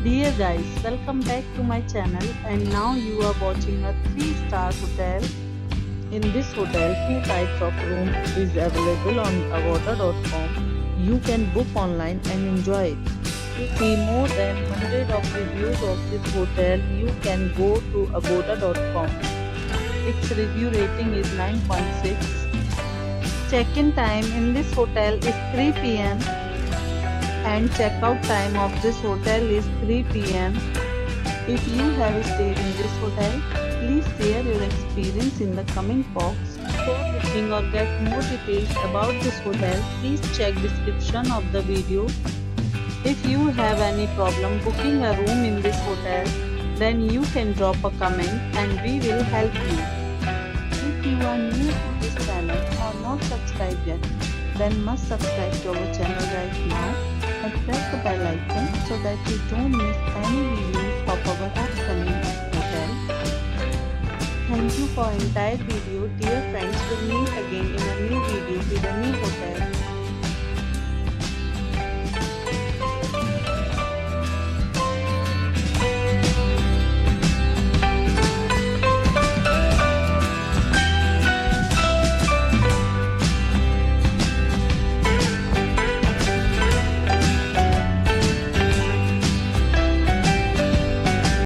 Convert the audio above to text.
Dear guys, welcome back to my channel, and now you are watching a 3-star hotel. In this hotel, 2 types of room is available on agoda.com. You can book online and enjoy it. To see more than 100 of reviews of this hotel, you can go to agoda.com. Its review rating is 9.6. Check-in time in this hotel is 3 p.m. and check-out time of this hotel is 3 p.m. If you have stayed in this hotel, please share your experience in the comment box. For booking or get more details about this hotel, please check description of the video. If you have any problem booking a room in this hotel, then you can drop a comment and we will help you. If you are new to this channel or not subscribed yet, then must subscribe to our channel right now and press the bell icon so that you don't miss any videos of our upcoming hotel. Thank you for entire video